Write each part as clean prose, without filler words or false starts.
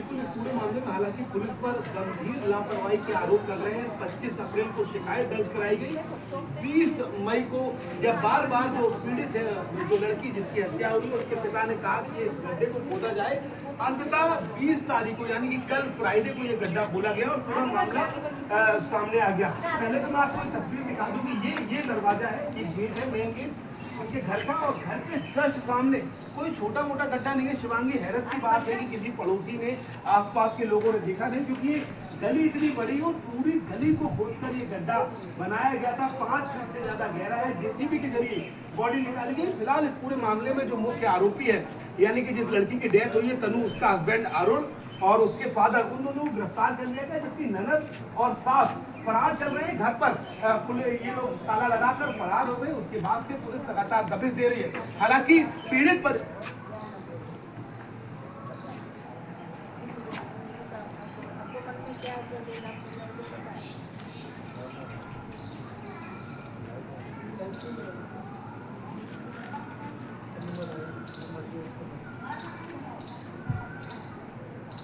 बिल्कुल इस पूरे मामले में हालांकि पुलिस पर गंभीर लापरवाही के आरोप लग रहे हैं। 25 अप्रैल को शिकायत दर्ज कराई गई। 20 मई को जब बार बार जो पीड़ित है, जो लड़की जिसकी हत्या हुई, उसके पिता ने कहा कि इस गड्ढे को खोदा जाए, अंततः 20 तारीख को यानी कि कल फ्राइडे को ये गड्ढा खोला गया और पूरा मामला सामने आ गया। पहले तो मैं आपको तस्वीर दिखा दूं कि ये दरवाजा है, ये गेट है, मेन गेट उनके घर का, और घर के जस्ट सामने कोई छोटा मोटा गड्ढा नहीं है। शिवांगी, हैरत की बात है कि किसी पड़ोसी ने, आसपास के लोगों ने देखा नहीं, क्योंकि ये गली इतनी बड़ी और पूरी गली को खोदकर ये गड्ढा बनाया गया था। 5 फीट से ज्यादा गहरा है। जेसीबी के जरिए बॉडी निकाली गई। फिलहाल इस पूरे मामले में जो मुख्य आरोपी है, यानी कि जिस लड़की की डेथ हुई है तनु, उसका हस्बैंड अरुण और उसके फादर, उन दोनों को गिरफ्तार कर लिया गया, जबकि ननद और सास फरार चल रहे हैं। घर पर पुलिस, ये लोग ताला लगाकर फरार हो गए। उसके बाद से पुलिस लगातार दबिश दे रही है। हालांकि पीड़ित पर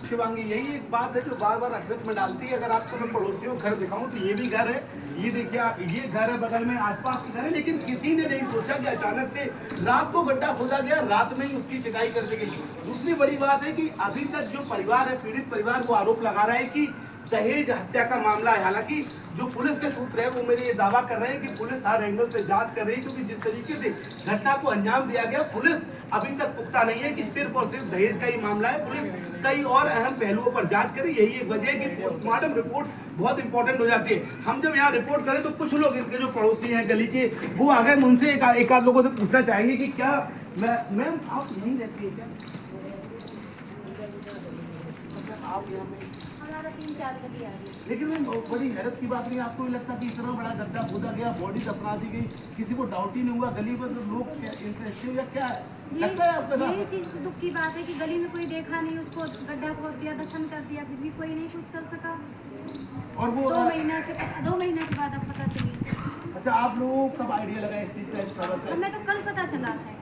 शिवांगी, यही एक बात है जो बार बार अचरज में डालती है। अगर आपको मैं पड़ोसियों का घर दिखाऊं तो ये भी घर है, ये देखिए आप, ये घर है बगल में, आसपास के घर है, लेकिन किसी ने नहीं सोचा कि अचानक से रात को गड्ढा खोदा गया, रात में ही उसकी चिकाई कर दी गई। दूसरी बड़ी बात है कि अभी तक जो परिवार है, पीड़ित परिवार, वो आरोप लगा रहा है कि दहेज हत्या का मामला है। हालांकि जो पुलिस के सूत्र है वो मेरे ये दावा कर रहे हैं कि पुलिस हर एंगल से जांच कर रही है, क्योंकि जिस तरीके से घटना को अंजाम दिया गया, पुलिस अभी तक पुख्ता नहीं है कि सिर्फ और सिर्फ दहेज का ही मामला है। पुलिस कई और अहम पहलुओं पर जांच करे। यही एक वजह है कि पोस्टमार्टम रिपोर्ट बहुत इंपॉर्टेंट हो जाती है। हम जब यहाँ रिपोर्ट करें तो कुछ लोग, इनके जो पड़ोसी हैं गली के, वो आ गए। उनसे एक आध लोगों से पूछना चाहेंगे कि क्या मैम आप यहीं रहती है क्या? आप यहाँ में 3-4 गली आ रही है। लेकिन मैम बड़ी हैरत की बात नहीं, आपको लगता कि इतना बड़ा गड्ढा खोदा गया, बॉडी दफना दी गई, किसी को डाउट ही नहीं हुआ? गली पर तो लोग इंटरेस्टेड या क्या लगता है आपको? यही चीज तो दुख की बात है कि गली में कोई देखा नहीं, उसको गड्ढा खोद दिया, दफन कर दिया, फिर भी कोई नहीं कुछ कर सका। और वो 2 महीने के बाद अब पता चली। अच्छा, आप लोगों को कब आइडिया लगा इस चीज का? हमें तो कल पता चला है।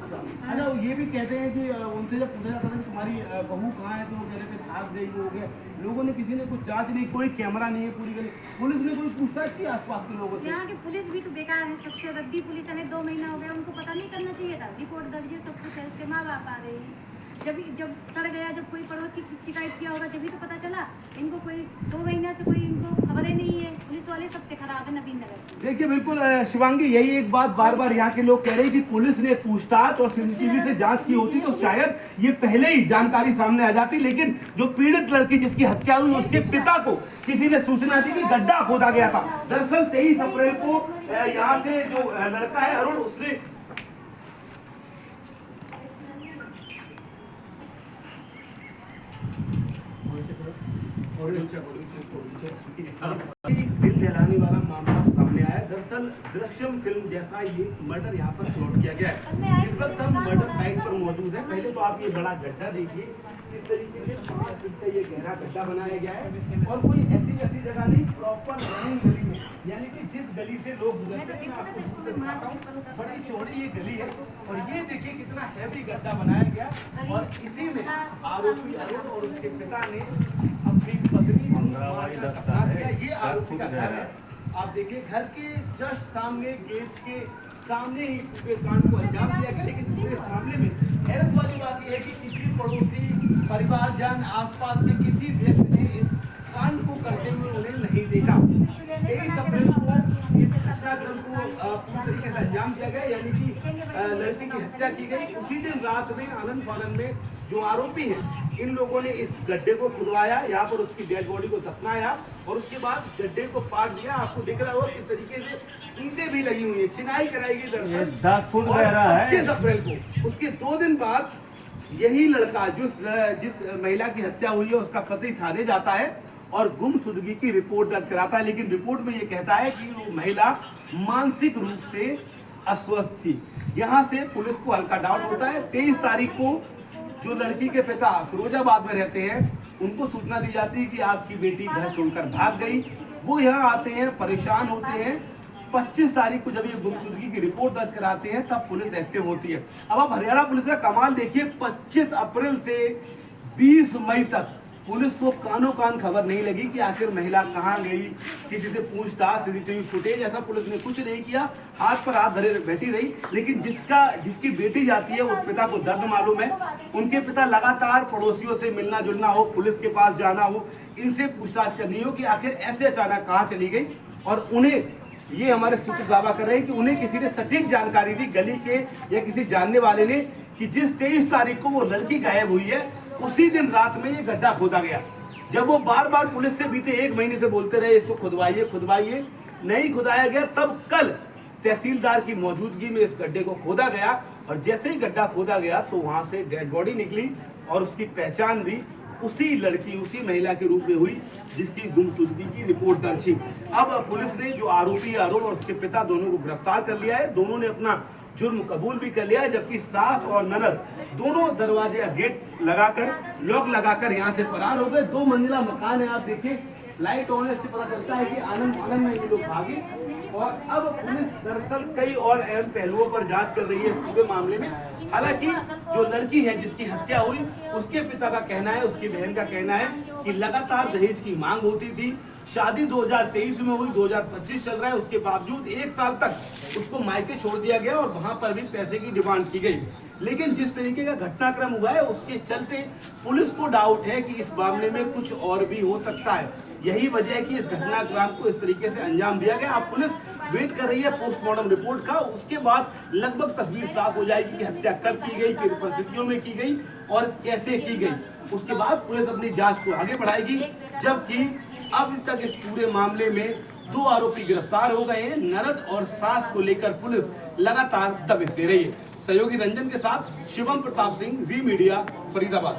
अच्छा, ये भी कहते हैं कि उनसे जब पूछा जाता था कि तुम्हारी बहू कहाँ है, तो वो कह रहे थे भाग गई, हो गया। लोगों ने, किसी ने कुछ जांच नहीं, कोई कैमरा नहीं है पूरी गली। पुलिस ने कोई पूछताछ की आसपास के लोगों से? यहाँ की पुलिस भी तो बेकार है, सबसे रद्दी पुलिस है। 2 महीना हो गया, उनको पता नहीं करना चाहिए था। रिपोर्ट दर्ज है, सब कुछ है, उसके माँ बाप आ रहे हैं। जब सड़ गया, जब कोई पड़ोसी शिकायत किया होगा जब ही तो पता चला। इनको कोई 2 महीने से कोई इनको खबरें नहीं है। पुलिस वाले सबसे खराब है नवीन नगर। देखिए बिल्कुल शिवांगी, यही एक बात बार बार यहाँ के लोग कह रहे हैं कि पुलिस ने पूछताछ और सीसीटीवी से जांच की होती तो शायद ये पहले ही जानकारी सामने आ जाती। लेकिन जो पीड़ित लड़की जिसकी हत्या हुई, उसके पिता को किसी ने सूचना दी कि गड्ढा खोदा गया था। दरअसल 23 अप्रैल को यहाँ से जो लड़का है अरुण, उसने दिल दहलाने वाला मामला सामने आया। दरअसल दृश्यम फिल्म जैसा ये मर्डर यहाँ पर प्लॉट किया गया है। इस वक्त हम मर्डर साइट पर मौजूद है। पहले तो आप ये बड़ा गड्ढा देखिए, इस तरीके से 5 फीट का ये गहरा गड्ढा बनाया गया है और कोई ऐसी वैसी जगह नहीं, प्रॉपर रनिंग गली में, यानी कि जिस गली से लोग गुजरते हैं, बड़ी चौड़ी ये गली है। और ये देखिए कितना हैवी गड्ढा बनाया गया और इसी में आरोपी अरुण और उसके पिता ने अपनी पत्नी को मारकर दफना दिया। ये आरोपी का घर है। आप देखिए घर के जस्ट सामने, गेट के सामने ही पूरे कांड को अंजाम दिया गया। लेकिन पूरे मामले में हैरत वाली बात यह है कि किसी पड़ोसी, परिवारजन, आसपास के किसी व्यक्ति ने इस कांड को करते हुए उन्हें नहीं देखा। 23 अप्रैल को इस हत्याक्रम को पूरी तरीके से अंजाम दिया गया, यानी कि लड़की की हत्या की गई। उसी दिन रात में आनंद फानन में जो आरोपी हैं, इन लोगों ने इस गड्ढे को खुदवाया, यहाँ पर उसकी डेड बॉडी को दफनाया और उसके बाद गड्ढे को पाट दिया। आपको दिख रहा होगा किस तरीके से ईंटें भी लगी हुई है, चिनाई कराई गई। दरअसल 10 फुट गहरा है। 25 अप्रैल को, उसके 2 दिन बाद यही लड़का जिस महिला की हत्या हुई है, उसका पति थाने जाता है और गुमशुदगी की रिपोर्ट दर्ज कराता है। लेकिन रिपोर्ट में ये कहता है कि वो महिला मानसिक रूप से अस्वस्थ थी। यहाँ से पुलिस को हल्का डाउट होता है। 23 तारीख को जो लड़की के पिता फिरोजाबाद में रहते हैं, उनको सूचना दी जाती है कि आपकी बेटी घर छोड़कर भाग गई। वो यहाँ आते हैं, परेशान होते हैं। 25 तारीख को जब ये गुमशुदगी की रिपोर्ट दर्ज कराते हैं, तब पुलिस एक्टिव होती है। अब आप हरियाणा पुलिस का कमाल देखिए, 25 अप्रैल से 20 मई तक पुलिस को कानों कान खबर नहीं लगी कि आखिर महिला कहाँ गई, किसी से पूछताछ, सीसीटीवी फुटेज, ऐसा पुलिस ने कुछ नहीं किया, हाथ पर हाथ धरे बैठी रही। लेकिन जिसकी बेटी जाती है उस पिता को दर्द मालूम है। उनके पिता लगातार पड़ोसियों से मिलना जुलना हो, पुलिस के पास जाना हो, इनसे पूछताछ करनी हो कि आखिर ऐसे अचानक कहाँ चली गई। और उन्हें, ये हमारे सूत्र दावा कर रहे हैं कि उन्हें किसी ने सटीक जानकारी दी गली के या किसी जानने वाले ने कि जिस 23 तारीख को वो लड़की गायब हुई है उसी दिन रात में ये गड्ढा खोदा गया। जब वो बार बार पुलिस से बीते 1 महीने से बोलते रहे इसको खुदवाइए खुदवाइए, नहीं खुदाया गया, तब कल तहसीलदार की मौजूदगी में इस गड्ढे को खोदा गया। और जैसे ही गड्ढा खोदा गया तो वहां से डेड बॉडी निकली और उसकी पहचान भी उसी लड़की, उसी महिला के रूप में हुई जिसकी गुमशुदगी की रिपोर्ट दर्ज थी। अब पुलिस ने जो आरोपी और उसके पिता दोनों को गिरफ्तार कर लिया है। दोनों ने अपना जुर्म कबूल भी कर लिया है, जबकि सास और ननद दोनों दरवाजे गेट लगाकर, लॉक लगाकर यहाँ से फरार हो गए। 2 मंजिला मकान है, आप देखिए लाइट ऑन है, इससे पता चलता है कि आनंद में ये लोग भागे। और अब पुलिस दरअसल कई और अहम पहलुओं पर जांच कर रही है पूरे मामले में। हालांकि जो लड़की है जिसकी हत्या हुई, उसके पिता का कहना है, उसकी बहन का कहना है कि लगातार दहेज की मांग होती थी। शादी 2023 में हुई, 2025 चल रहा है, उसके बावजूद 1 साल तक उसको मायके छोड़ दिया गया और वहां पर भी पैसे की डिमांड की गई। लेकिन जिस तरीके का घटनाक्रम हुआ है उसके चलते पुलिस को डाउट है कि इस मामले में कुछ और भी हो सकता है। यही वजह है कि इस घटनाक्रम को इस तरीके से अंजाम दिया गया। अब पुलिस वेट कर रही है पोस्टमार्टम रिपोर्ट का, उसके बाद लगभग तस्वीर साफ हो जाएगी कि हत्या कब की गई, किन परिस्थितियों में की गई और कैसे की गई। उसके बाद पुलिस अपनी जांच को आगे बढ़ाएगी। जबकि अब तक इस पूरे मामले में 2 आरोपी गिरफ्तार हो गए हैं। ननद और सास को लेकर पुलिस लगातार दबिश दे रही है। सहयोगी रंजन के साथ शिवम प्रताप सिंह, जी मीडिया, फरीदाबाद।